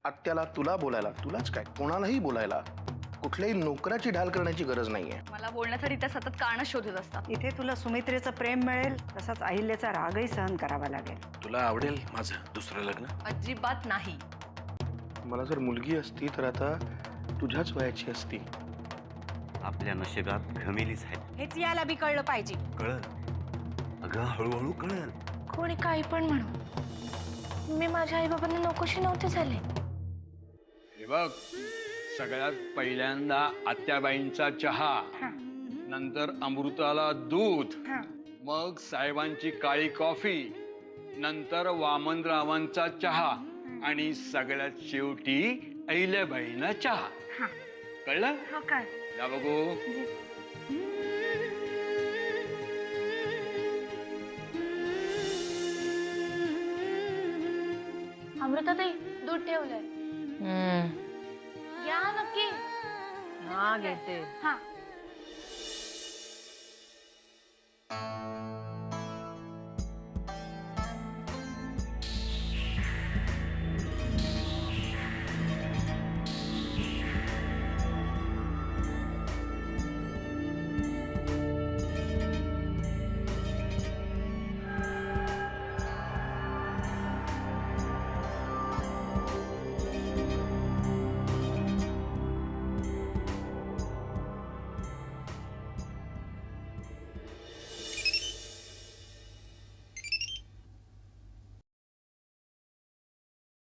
आत्याला, तुला बोलायला, तुलाच काय कोणालाही बोलायला कुठल्याही नोकराची ढाल करण्याची गरज नाहीये. मला बोलण्यासाठी त्या सतत कारण शोधत असतात. इथे तुला सुमित्रेचं प्रेम मिळेल, तसाच अहिल्याचा रागही सहन करावा लागेल. तुला आवडेल माझं दुसरं लग्न? अजिबात नाही. मला जर मुलगी असती तर आता तुझ्याच वयाची असती. आपल्या नशिबात घमेलीच आहे. हेच याला बी कळलं पाहिजे. कळल अगं, हळूहळू कळल. कोणी काही पण म्हणू, मी माझ्या आई बाबांना नकोशी नव्हते झाले. हे बघ, सगळ्यात पहिल्यांदा आत्याबाईंचा चहा, नंतर अमृताला दूध, मग साहेबांची काळी कॉफी, नंतर वामनरावांचा चहा आणि सगळ्यात शेवटी अहिल्याबाईंना चहा. कळलं? हो काय? जा बघू. अमृताताई, दूध ठेवलंय. या नक्की. हा घेते. हा.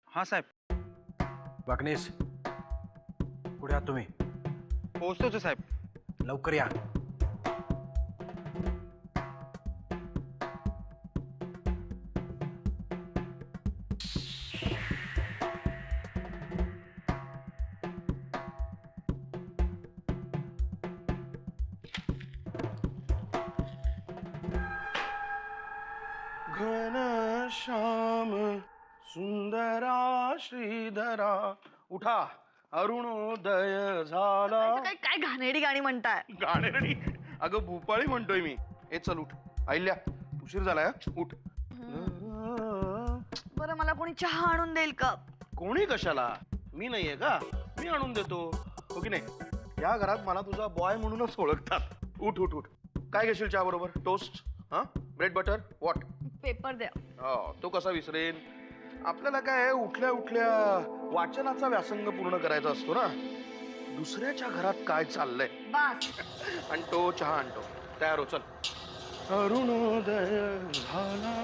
हाँ साहेब. वागणेस, पुढे आहात तुम्ही. पोहोचतोच आहे साहेब. लवकर या. घनश्याम सुंदरा श्रीधरा उठा, अरुणोदय झाला. काय काय घाणेरडी गाणी म्हणताय. गाणेरडी? अगं भूपाळी म्हणतोय मी. ए चल उठ. अहिल्या, उशीर झालाय हं? उठ. बरं, मला कोणी चहा आणून देईल का? कोणी कशाला? मी नाहीये का? मी आणून देतो, हो की नाही? या घरात मला तुझा बॉय म्हणूनच ओळखतात. उठ उठ उठ. काय घेशील चहा बरोबर? टोस्ट, हा, ब्रेड बटर, व्हॉट? पेपर द्या. हो, तो कसा विसरेन? आपल्याला काय उठल्या उठल्या वाचनाचा व्यासंग पूर्ण करायचा असतो ना. दुसऱ्याच्या घरात काय चाललंय बास. आणि तो चहा आणतो. तयार हो, चल. अरुणोदय झाला.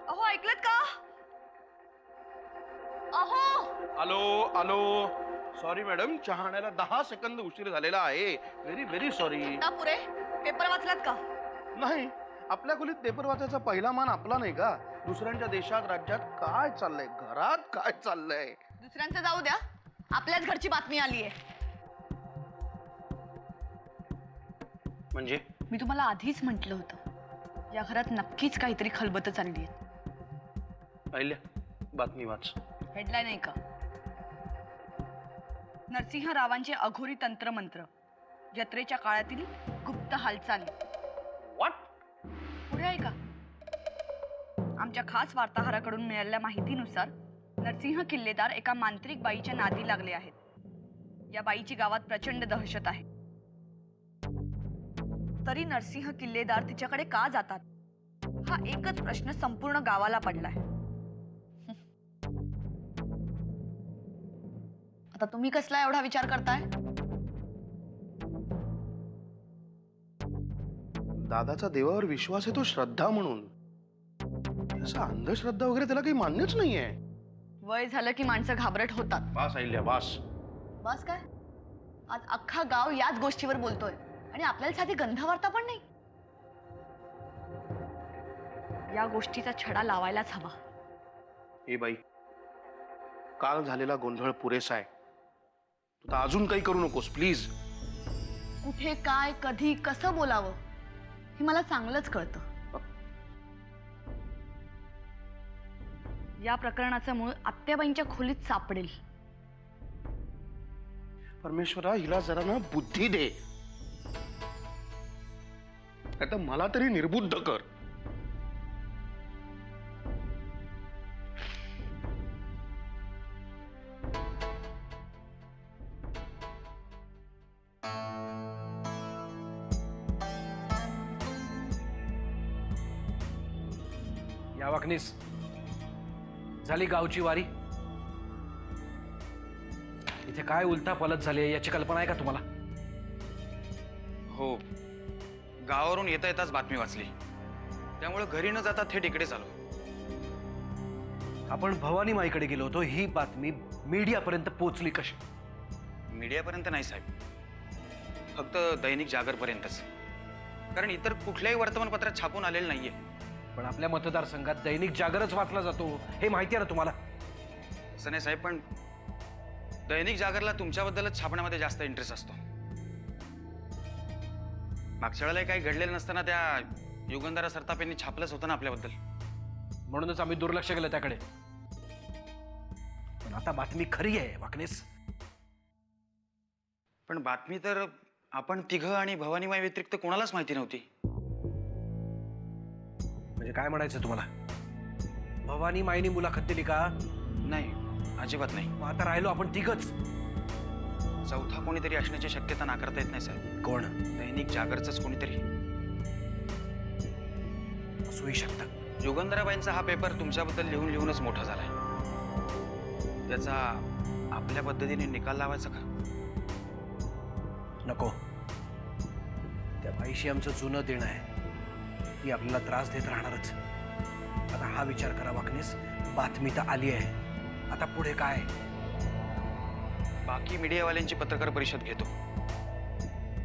अहो, ऐकलत का? अहो, आलो आलो. सॉरी मॅडम, चहा आणायला 10 सेकंद उशीर झालेला आहे. Very very sorry. ना पुरे पेपर वाचलात का? नाही, आपल्या खोलीत पेपर वाचायचा पहिला मान आपला नाही का? दुसऱ्यांच्या देशात, राज्यात काय चाललंय, घरात काय चाललंय. दुसऱ्यांचं जाऊ द्या, आपल्याच घरची बातमी आली आहे. म्हणजे मी तुम्हाला आधीच म्हटलं होतं, या घरात नक्कीच काहीतरी खलबत चालली आहे. अहिल्या, बातमी वाच. हेडलाईन आहे का? नरसिंह रावांचे अघोरी तंत्रमंत्र, जत्रेच्या काळातील गुप्त हालचाली. व्हॉट? पुढे आहे का? आमच्या खास वार्ताहराकडून मिळालेल्या माहितीनुसार नरसिंह किल्लेदार एका मांत्रिक बाईच्या नादी लागले आहेत. या बाईची गावात प्रचंड दहशत आहे. तरी नरसिंह किल्लेदार तिच्याकडे का जातात, हा एकच प्रश्न संपूर्ण गावाला पडलाय. आता तुम्ही कसला एवढा विचार करताय? दादाचा देवावर विश्वास आहे, तो श्रद्धा म्हणून. असा अंधश्रद्धा वगैरे त्याला काही मान्यच नाहीये. वय झालं की माणसं घाबरट होतात. वास अहिल्या, वास. बस काय? आज अख्खा गाव याच गोष्टीवर बोलतोय आणि आपल्याला साधी गंधवार्ता पण नाही. या गोष्टीचा छडा लावायलाच हवा. ए बाई, काल झालेला गोंधळ पुरेसा आहे. तू अजून काही करू नकोस प्लीज. कुठे काय कधी कसं बोलावं हे मला चांगलंच कळतं. या प्रकरणाचं मूळ आत्याबाईंच्या खोलीत सापडेल. परमेश्वरा, हिला जरा ना बुद्धी दे. आता मला तरी निर्बुद्ध कर. या वाकनीस झाली गावची वारी. इथे काय उलथा पलत झाली याची कल्पना आहे का तुम्हाला? हो, गावावरून येता येताच बातमी वाचली, त्यामुळे घरी न जाता थेट इकडेच आलो. आपण भवानी माईकडे गेलो होतो, ही बातमी मीडियापर्यंत पोहोचली कशी? मीडियापर्यंत नाही साहेब, फक्त दैनिक जागरपर्यंतच. कारण इतर कुठल्याही वर्तमानपत्रात छापून आलेलं नाहीये. पण आपल्या मतदारसंघात दैनिक जागरच वाचला जातो, हे माहिती आहे ना तुम्हाला? असं नाही साहेब, पण दैनिक जागरला तुमच्याबद्दलच छापण्यामध्ये जास्त इंटरेस्ट असतो. मागच्या वेळेला काही घडलेलं नसताना त्या युगंधरा सरताप यांनी छापलंच होतं ना आपल्याबद्दल. म्हणूनच आम्ही दुर्लक्ष केलं त्याकडे. पण आता बातमी खरी आहे वाकनेस. पण बातमी तर आपण तिघं आणि भवानीमाई व्यतिरिक्त कोणालाच माहिती नव्हती. म्हणजे काय म्हणायचं तुम्हाला? भवानी माईनी मुलाखत दिली का? नाही, अजिबात नाही. मग आता राहिलो आपण तिघच. चौथा कोणीतरी असण्याची शक्यता नाकारता येत नाही साहेब. कोण? दैनिक जागरच कोणीतरी असूही शकतं. युगंधराबाईंचा हा पेपर तुमच्याबद्दल लिहून लिहूनच मोठा झालाय. त्याचा आपल्या पद्धतीने निकाल लावायचा का? नको. त्या बाईशी आमचं जुनं देणं आहे, ती आपल्याला त्रास देत राहणारच. आता हा विचार करा वाकनेस, बातमी तर आली आहे, आता पुढे काय? बाकी मीडियावाल्यांची पत्रकार परिषद घेतो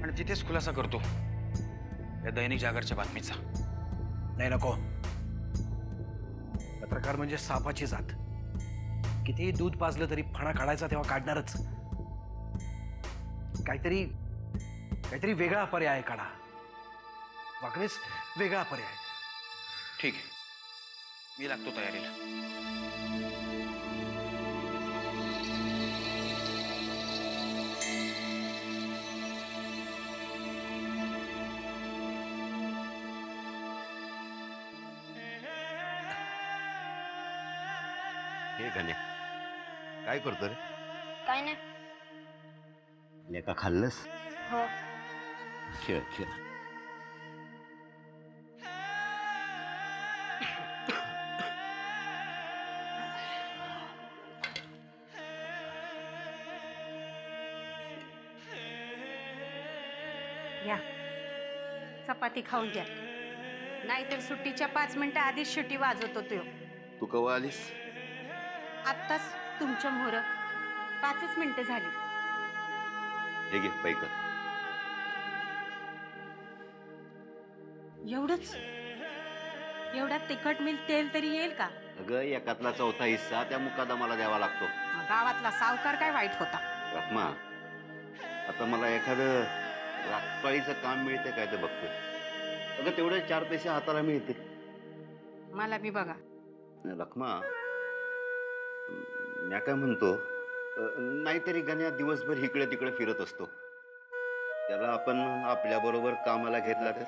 आणि तिथेच खुलासा करतो या दैनिक जागरच्या बातमीचा. नाही, नको. पत्रकार म्हणजे सापाची जात. कितीही दूध पाजलं तरी फणा काढायचा तेव्हा काढणारच. काहीतरी वेगळा पर्याय काढा वाकनेस, वेगळा पर्याय. ठीक आहे, मी लागतो तयारीला. हे गण्या, काय करतो रे? काय नाही. लेका खाल्लंस? हो. खेळ खेळ. या चपाती खाऊन घ्या, नाहीतर सुट्टीच्या 5 मिनिटं आधीच शिटी वाजवतो तो. तू कवा आलीस? आत्ताच तुमच्या मोर 5च मिनिटं झाली. हे घे पैका. एवढंच? एवढ्यात तिखट मिल तेल तरी येईल का? अगं, एकातला चौथा हिस्सा त्या मुकादमाला द्यावा लागतो. गावातला सावकार काय वाईट होता? रखमा, आता मला एखादं रातपाळीचं काम मिळते काय ते बघतोय. अगं, तेवढे 4 पैसे हाताला मिळते. मला बी बघा. रखमा, मी काय म्हणतो, नाहीतरी गण्या दिवसभर इकडे तिकडे फिरत असतो. त्याला आपण आपल्या बरोबर कामाला घेतला तर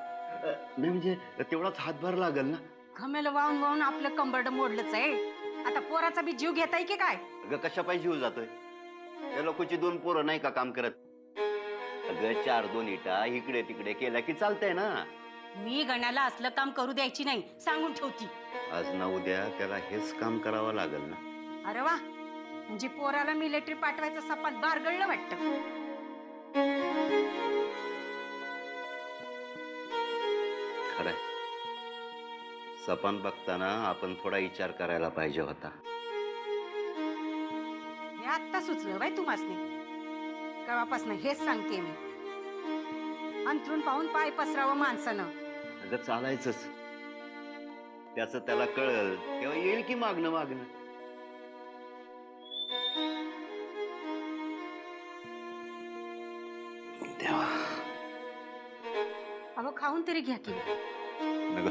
नाही, म्हणजे तेवढाच हातभार लागेल ना. घमेलं वाहून वाहून आपलं कंबरड मोडलंच आहे. आता पोराचा बी जीव घेताय की काय? अगं, कशा पाहिजे जीव जातोय? त्या लोकांची 2 पोरं नाही का काम करत? अगं, 4-2 इटा इकडे तिकडे केल्या की चालतंय ना. मी गण्याला असलं काम करू द्यायची नाही, सांगून ठेवती. आज ना उद्या त्याला हेच काम करावं लागेल ना. अरे वा, म्हणजे पोराला मिलिटरी पाठवायचं सपाट बारगळलं वाटतं. खरंय, सपान बघताना आपण थोडा विचार करायला पाहिजे होता. हे आत्ता सुचलं बाई तुम्हासनी. केव्हापासून हेच सांगते मी. अंथरून पाहून पाय पसरावं माणसानं. अगं, चालायचंच. त्याचं त्याला कळल तेव्हा येईल की मागणं मागणं. देवा. अहो, खाऊन तरी घ्या की. नग,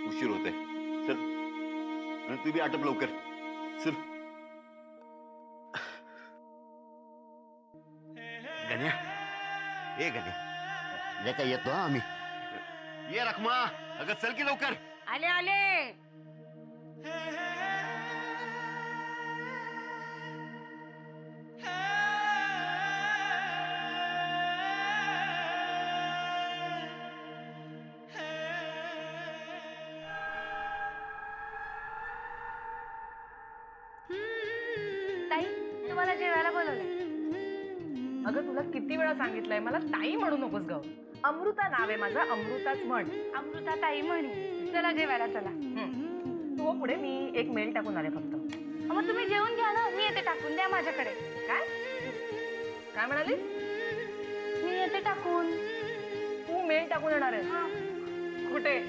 उशीर होते. चल तू बी आटप लवकर. चल. गण्या, ए गण्या, लेका येतो हा आम्ही. ये रखमा, अगं चल की लवकर. आले आले. ताई तुम्हाला जेवायला बोलवलंय. अगं तुला किती वेळा सांगितलंय मला ताई म्हणू नकोस ग. अमृता नाव आहे माझं, अमृताच म्हण. अमृता ताई म्हणे. चला जेवायला चला. तू हो पुढे, मी एक मेल टाकून आले फक्त. मग तुम्ही जेवून घ्या ना, मी येते टाकून. द्या माझ्याकडे. काय काय म्हणालीस? मी येते टाकून. तू मेल टाकून येणार आहे? कुठे?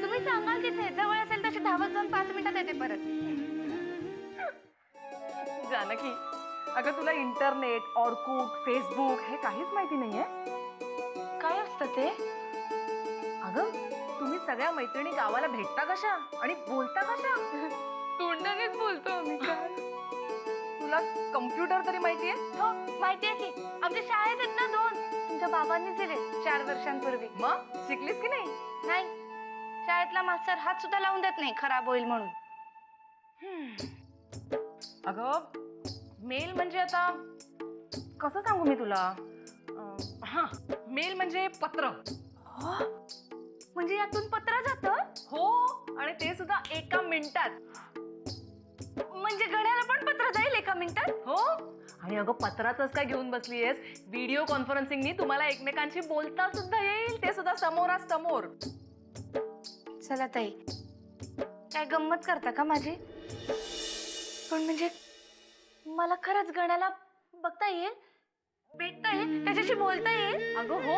तुम्ही सांगाल तिथे. जवळ असेल तशी धावत जाऊन 5 मिनिटात येते परत. जानकी, अगं तुला इंटरनेट, ऑर्कुट, फेसबुक हे काहीच माहिती नाहीये. काय असतं ते? अगं तुम्ही सगळ्या मैत्रिणी गावाला भेटता कशा आणि बोलता कशा? तोंडानेच बोलतो आम्ही. तुला कम्प्युटर तरी माहितीये? हो माहितीये की. आमच्या शाळेत आहेत ना 2. तुमच्या बाबांनी दिले 4 वर्षांपूर्वी. मग शिकलीस की नाही? नाही, शाळेतला मास्तर हात सुद्धा लावून देत नाही, खराब होईल म्हणून. अगं मेल म्हणजे आता कसं सांगू मी तुला? हा, मेल म्हणजे पत्र. हो, म्हणजे यातून पत्र जातं? हो, आणि ते सुद्धा 1 मिनिटात. म्हणजे गड्याला पण पत्र जाईल 1 मिनिटात? हो, आणि अगं पत्राचंच काय घेऊन बसलीयेस? व्हिडिओ कॉन्फरन्सिंगनी तुम्हाला एकमेकांशी बोलता सुद्धा येईल, ते सुद्धा समोरासमोर. चला ताई, काय गंमत करता का माझी? पण म्हणजे मला खरंच गण्याला बघता येईल, भेटता येईल, त्याच्याशी बोलता येईल? अगं हो,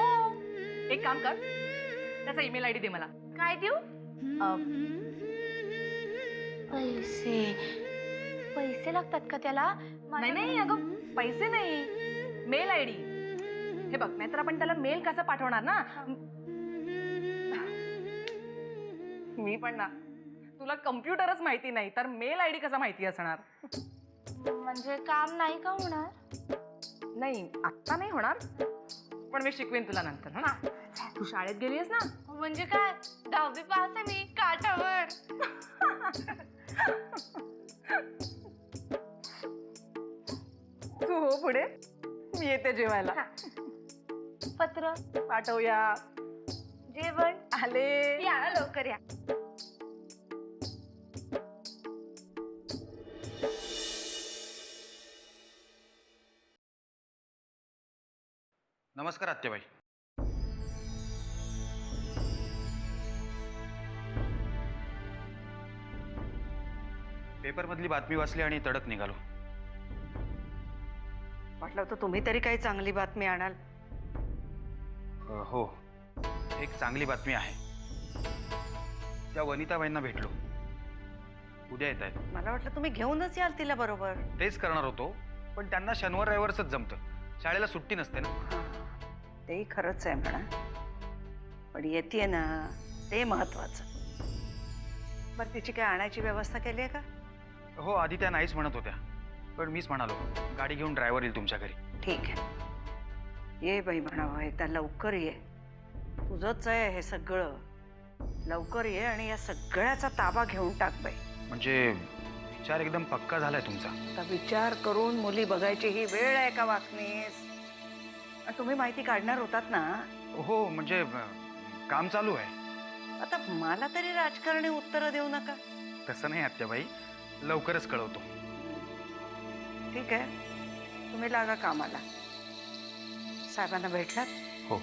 एक काम कर, त्याचा ईमेल आयडी दे मला. काय देऊ? पैसे. पैसे लागतात का त्याला? नाही नाही अगं, पैसे नाही, मेल आयडी. हे बघ, नाहीतर आपण त्याला मेल कसं पाठवणार ना. मी पण ना, तुला कम्प्युटरच माहिती नाही तर मेल आयडी कसा माहिती असणार? म्हणजे काम नाही का होणार? नाही, आत्ता नाही होणार, पण मी शिकवेन तुला नंतर. हा, तू शाळेत गेलीस ना? म्हणजे काय, 10वी पास आहे मी, काठावर. तू हो पुढे, मी येते जेवायला. पत्र पाठवूया. जेवण आले. या लवकर या. नमस्कार आत्याबाई. पेपरमधली बातमी वाचली आणि तडक निघालो. म्हटलं होतं तुम्ही तरी काही चांगली बातमी आणाल. हो, एक चांगली बातमी आहे. त्या वनिताबाईंना भेटलो. उद्या येत आहेत. मला वाटलं तुम्ही घेऊनच याल तिला बरोबर. तेच करणार होतो, पण त्यांना शनिवार रविवारच जमतं. शाळेला सुट्टी नसते ना. तेही खरंच आहे म्हणा, पण येते ना ते महत्वाचं. बरं, तिची काय आणायची व्यवस्था केली आहे का? हो, आधी त्या नाहीच म्हणत होत्या, पण मीच म्हणालो गाडी घेऊन ड्रायव्हर येईल तुमच्या घरी. ठीक आहे, ये बाई म्हणावं, एकदा लवकर ये. तुझंच आहे हे सगळं. लवकर ये आणि या सगळ्याचा ताबा घेऊन टाक बाई. म्हणजे विचार एकदम पक्का झालाय तुमचा. आता विचार करून मुली बघायची ही वेळ आहे का वाकणीस? तुम्ही माहिती काढणार होतात ना? हो, म्हणजे काम चालू आहे. आता मला तरी राजकारणी उत्तरं देऊ नका. तसं नाही आत्याबाई, लवकरच कळवतो. ठीक आहे, तुम्ही लागा कामाला. साहेबांना भेटलात? हो,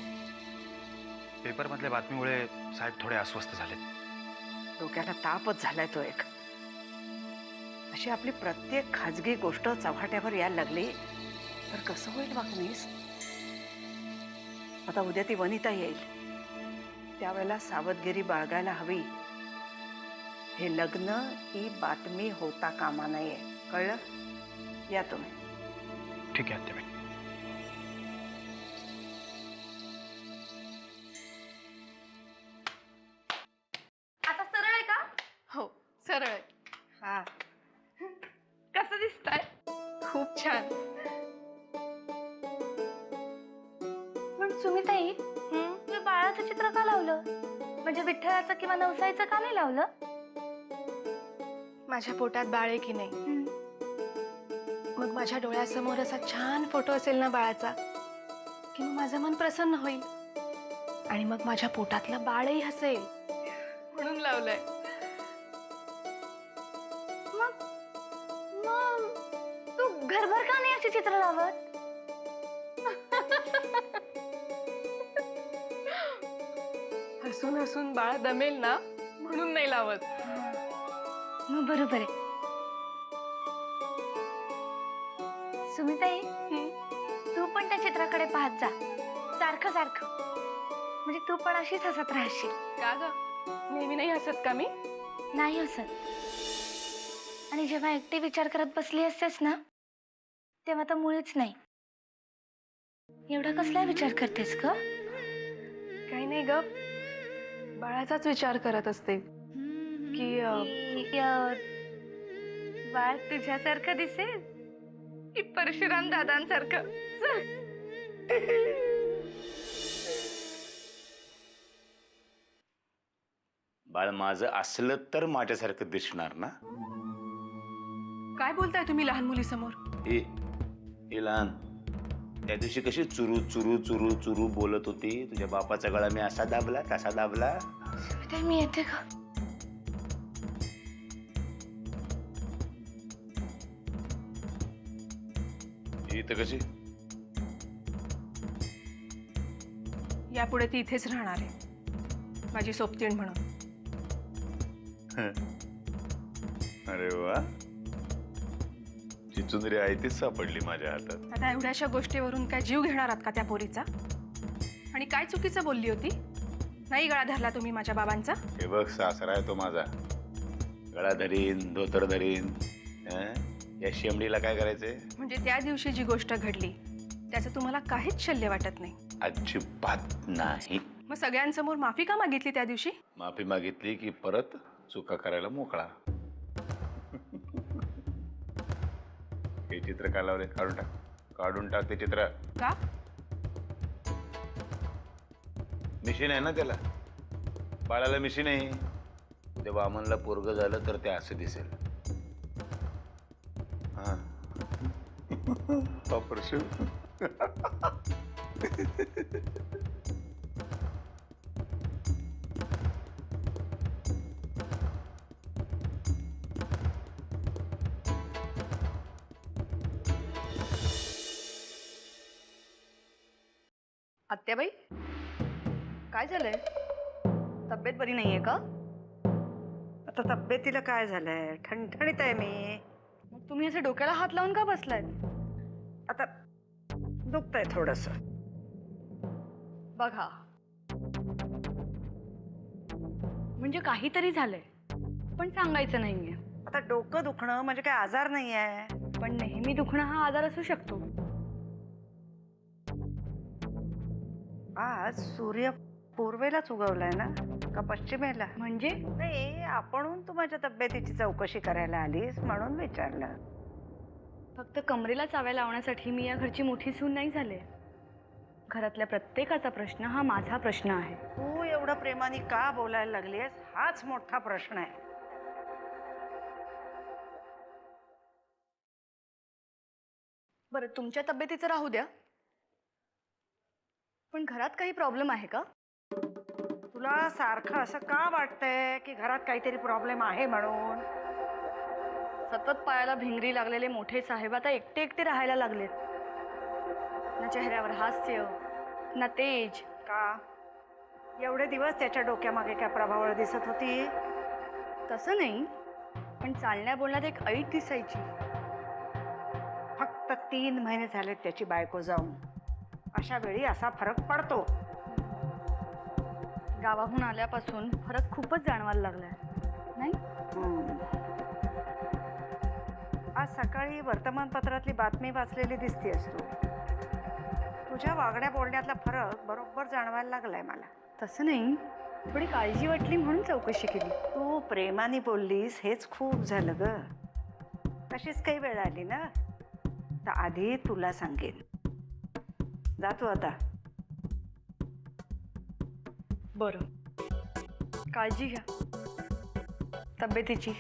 पेपरमधल्या बातमीमुळे साहेब थोडे अस्वस्थ झाले. डोक्याला तापच झालाय तो एक. अशी आपली प्रत्येक खाजगी गोष्ट चव्हाट्यावर यायला लागली तर कसं होईल वाकणीस? आता उद्या ती वनिता येईल, त्यावेळेला सावधगिरी बाळगायला हवी. हे लग्न ही बातमी होता कामा नये, कळलं? या तुम्ही. ठीक आहे आत्याबाई. आता सरळ आहे का? हो, सरळ आहे. छान. पण सुमिताई, तुम्ही बाळाचं चित्र का लावलं? म्हणजे विठ्ठलाचं किंवा नवसाईचं का नाही लावलं? माझ्या पोटात बाळ आहे की नाही, मग माझ्या डोळ्यासमोर असा छान फोटो असेल ना बाळाचा, की मग माझं मन प्रसन्न होईल आणि मग माझ्या पोटातला बाळही हसेल, म्हणून लावलंय. मग तू घरभर का नाही अशी चित्र लावत? हसून हसून बाळ दमेल ना, म्हणून नाही लावत. मग बरोबर आहे. सुमिताई, तू पण त्या चित्राकडे पाहत जा सारखं सारखं, म्हणजे तू पण अशीच हसत राहशील. का ग, नेहमी नाही हसत का मी? नाही हसत. आणि जेव्हा एकटी विचार करत बसली असतेस ना, तेव्हा तर मुळीच नाही. एवढा कसला विचार करतेस ग? काही नाही ग, बाळाचाच विचार करत असते की बाळ तुझ्यासारखं दिसेल की परशुराम दादांसारखं. बाळ माझं असलं तर माझ्यासारखं दिसणार ना? काय बोलताय तुम्ही लहान मुलीसमोर? हे लहान, त्या दिवशी कशी चुरू चुरू चुरू चुरू बोलत होती, तुझ्या बापाचा गळा मी असा दाबला तसा दाबला. सुमिताई, मी येते का? ही तर कशी? यापुढे ती इथेच राहणार आहे, माझी सोबतीण म्हणून. अरे वा, चिचुंदरी आहे तीच सापडली माझ्या हातात. आता एवढ्याशा गोष्टीवरून काय जीव घेणार आहात का त्या पोरीचा? आणि काय चुकीचं बोलली होती? नाही गळा धरला तुम्ही माझ्या बाबांचा? हे बघ, सासरा आहे तो माझा, गळा धरीन धोतर धरीन. या शेमडीला काय करायचंय? म्हणजे त्या दिवशी जी गोष्ट घडली त्याचं तुम्हाला काहीच शल्य वाटत नाही? अजिबात नाही. मग सगळ्यांसमोर माफी का मागितली त्या दिवशी? माफी मागितली की परत चुका करायला मोकळा. हे चित्र का लावले? काढून टाक, काढून टाक ते चित्र. का? मिशीन आहे ना त्याला, बाळाला मिशीन आहे. ते वामनला पोरग झालं तर ते असं दिसेल. हा परशु. आत्याबाई, काय झालंय? तब्येत बरी नाहीये का? आता तब्येतीला काय झालंय? ठणठणीत आहे मी. मग तुम्ही असे डोक्याला हात लावून का बसलाय? आता दुखतंय थोडस. बघा, म्हणजे काहीतरी झालंय पण सांगायचं नाहीये. आता डोकं दुखणं म्हणजे काय आजार नाही आहे. पण नेहमी दुखणं हा आजार असू शकतो. आज सूर्य पूर्वेलाच उगवलाय ना, का पश्चिमेला? म्हणजे नाही, आपणहून तू माझ्या तब्येतीची चौकशी करायला आलीस म्हणून विचारलं. फक्त कमरेला चाव्या लावण्यासाठी मी या घरची मोठी सून नाही झाले. घरातल्या प्रत्येकाचा प्रश्न हा माझा प्रश्न आहे. तू एवढं प्रेमाने का बोलायला लागलीस हाच मोठा प्रश्न आहे. बरं, तुमच्या तब्येतीचं राहू द्या, पण घरात काही प्रॉब्लेम आहे का? तुला सारखं असं का वाटतंय की घरात काहीतरी प्रॉब्लेम आहे म्हणून? सतत पायाला भिंगरी लागलेले मोठे साहेब आता एकटे एकटे राहायला लागलेत. ना चेहऱ्यावर हास्य, ना तेज. का? एवढे दिवस त्याच्या डोक्यामागे काय प्रभावळ दिसत होती? तसं नाही, पण चालण्या बोलण्यात एक ऐट दिसायची. फक्त 3 महिने झालेत त्याची बायको जाऊन. अशा वेळी असा फरक पडतो. गावाहून आल्यापासून फरक खूपच जाणवायला लागलाय, नाही? आज सकाळी वर्तमानपत्रातली बातमी वाचलेली दिसतेस तू. तुझ्या वागण्या बोलण्यातला फरक बरोबर जाणवायला लागलाय मला. तसं नाही, थोडी काळजी वाटली म्हणून चौकशी केली. तू प्रेमाने बोललीस हेच खूप झालं ग. तशीच काही वेळ आली ना. तर आधी तुला सांगेन. जातो आता. बरं, काळजी घ्या तब्येतीची.